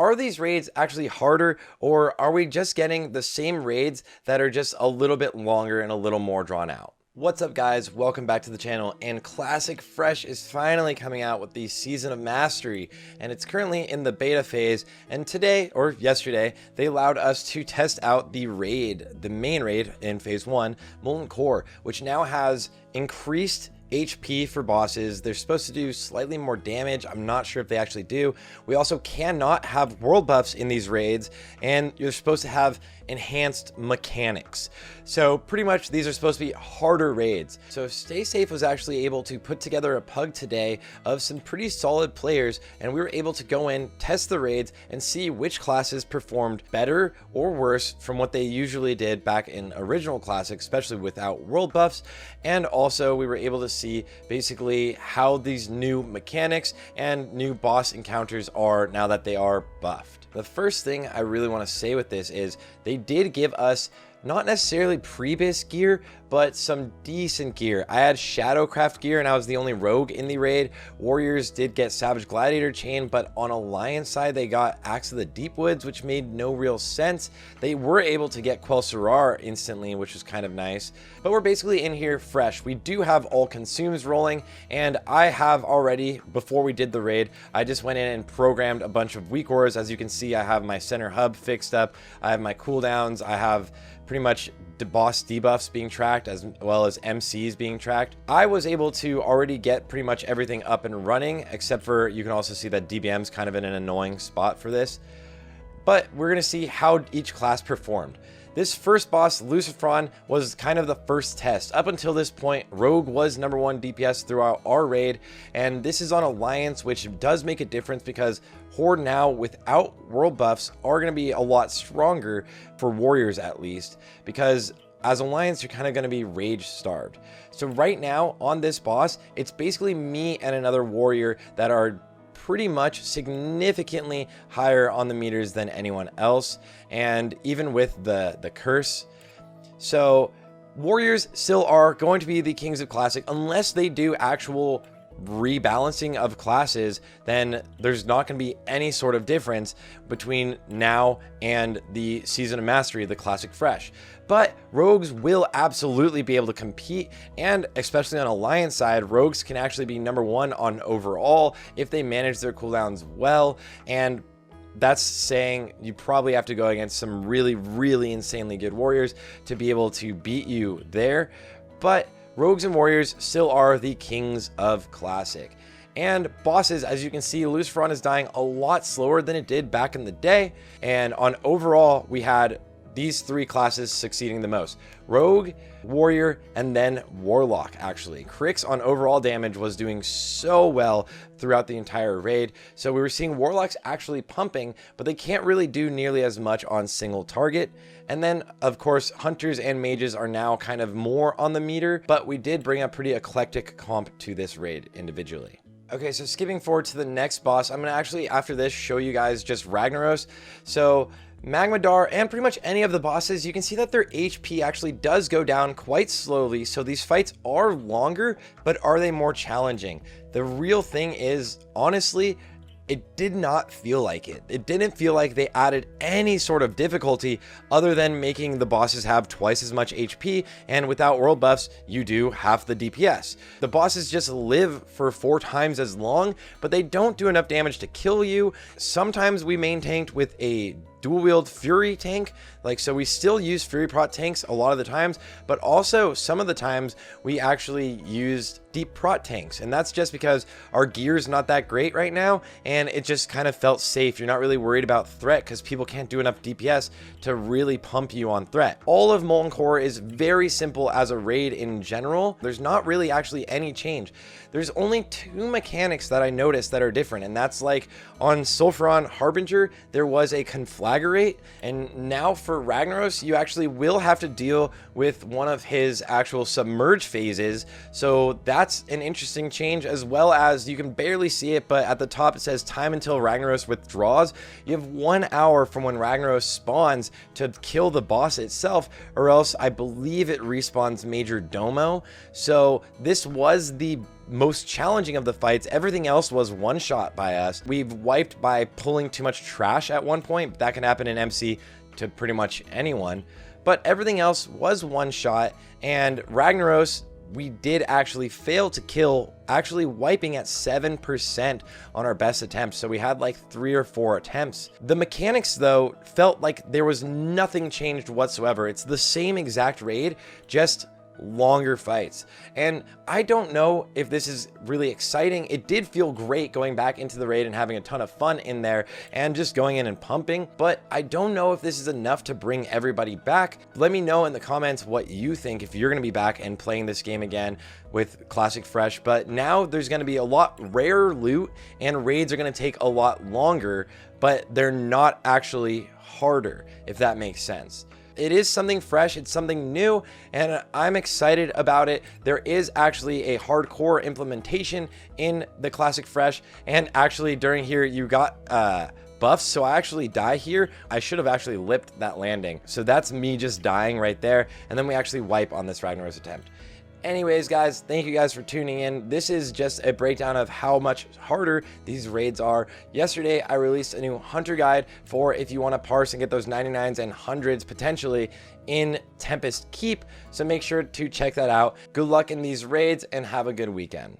are these raids actually harder, or are we just getting the same raids that are just a little bit longer and a little more drawn out? What's up guys, welcome back to the channel, and Classic Fresh is finally coming out with the Season of Mastery, and it's currently in the beta phase, and today, or yesterday, they allowed us to test out the raid, the main raid in phase 1, Molten Core, which now has increased HP for bosses. They're supposed to do slightly more damage. I'm not sure if they actually do. We also cannot have world buffs in these raids, and you're supposed to have enhanced mechanics. So pretty much these are supposed to be harder raids. So Stay Safe was actually able to put together a pug today of some pretty solid players, and we were able to go in, test the raids, and see which classes performed better or worse from what they usually did back in original Classic, especially without world buffs. And also we were able to see basically how these new mechanics and new boss encounters are now that they are buffed. The first thing I really want to say with this is they did give us not necessarily pre-bis gear, but some decent gear. I had Shadowcraft gear and I was the only rogue in the raid. Warriors did get Savage Gladiator chain, but on Alliance side they got Axe of the Deep Woods, which made no real sense. They were able to get Quell Sarar instantly, which was kind of nice. But we're basically in here fresh. We do have all consumes rolling, and I have already, before we did the raid, I just went in and programmed a bunch of weak auras. As you can see, I have my center hub fixed up, I have my cooldowns, I have pretty much boss debuffs being tracked as well as MCs being tracked. I was able to already get pretty much everything up and running, except for you can also see that DBM's kind of in an annoying spot for this. But we're going to see how each class performed. This first boss, Lucifron, was kind of the first test. Up until this point, Rogue was #1 DPS throughout our raid, and this is on Alliance, which does make a difference because Horde now, without world buffs, are going to be a lot stronger for Warriors at least, because as Alliance, you're kind of going to be rage starved. So right now, on this boss, it's basically me and another Warrior that are pretty much significantly higher on the meters than anyone else, and even with the curse. So Warriors still are going to be the kings of Classic unless they do actual rebalancing of classes. Then there's not going to be any sort of difference between now and the Season of Mastery, the Classic Fresh. But rogues will absolutely be able to compete, and especially on Alliance side, rogues can actually be #1 on overall if they manage their cooldowns well, and that's saying you probably have to go against some really insanely good warriors to be able to beat you there. But rogues and warriors still are the kings of Classic. And bosses, as you can see, Lucifron is dying a lot slower than it did back in the day, and on overall we had these three classes succeeding the most: Rogue, Warrior, and then Warlock. Actually, Crix on overall damage was doing so well throughout the entire raid, so we were seeing Warlocks actually pumping, but they can't really do nearly as much on single target. And then of course Hunters and Mages are now kind of more on the meter, but we did bring a pretty eclectic comp to this raid individually. Okay, so skipping forward to the next boss, I'm gonna actually after this show you guys just Ragnaros. So Magmadar and pretty much any of the bosses, you can see that their HP actually does go down quite slowly, so these fights are longer, but are they more challenging? The real thing is, honestly, it did not feel like it. It didn't feel like they added any sort of difficulty other than making the bosses have twice as much HP, and without world buffs, you do half the DPS. The bosses just live for 4 times as long, but they don't do enough damage to kill you. Sometimes we main tanked with a dual wield Fury tank, so we still use Fury Prot tanks a lot of the times, but also some of the times we actually used Deep Prot tanks, and that's just because our gear is not that great right now, and it just kind of felt safe. You're not really worried about threat because people can't do enough DPS to really pump you on threat. All of Molten Core is very simple as a raid in general. There's not really actually any change. There's only 2 mechanics that I noticed that are different, and that's like on Sulfuron Harbinger, there was a Conflagrate, and now for Ragnaros, you actually will have to deal with one of his actual submerge phases, so that's an interesting change, as well as you can barely see it, but at the top it says time until Ragnaros withdraws. You have 1 hour from when Ragnaros spawns to kill the boss itself, or else I believe it respawns Major Domo. So this was the most challenging of the fights. Everything else was one shot by us. We've wiped by pulling too much trash at one point. That can happen in MC to pretty much anyone, but everything else was one shot. And Ragnaros, we did actually fail to kill, actually wiping at 7% on our best attempts. So we had like 3 or 4 attempts. The mechanics though felt like there was nothing changed whatsoever. It's the same exact raid, just longer fights. And I don't know if this is really exciting. It did feel great going back into the raid and having a ton of fun in there and just going in and pumping, but I don't know if this is enough to bring everybody back. Let me know in the comments what you think, if you're going to be back and playing this game again with Classic Fresh. But now there's going to be a lot rarer loot and raids are going to take a lot longer, but they're not actually harder, if that makes sense. It is something fresh, it's something new, and I'm excited about it. There is actually a hardcore implementation in the Classic Fresh, and actually during here you got buffs, so I actually die here. I should have actually lipped that landing. So that's me just dying right there, and then we actually wipe on this Ragnaros attempt. Anyways, guys, thank you guys for tuning in. This is just a breakdown of how much harder these raids are. Yesterday, I released a new hunter guide for if you want to parse and get those 99s and 100s potentially in Tempest Keep. So make sure to check that out. Good luck in these raids and have a good weekend.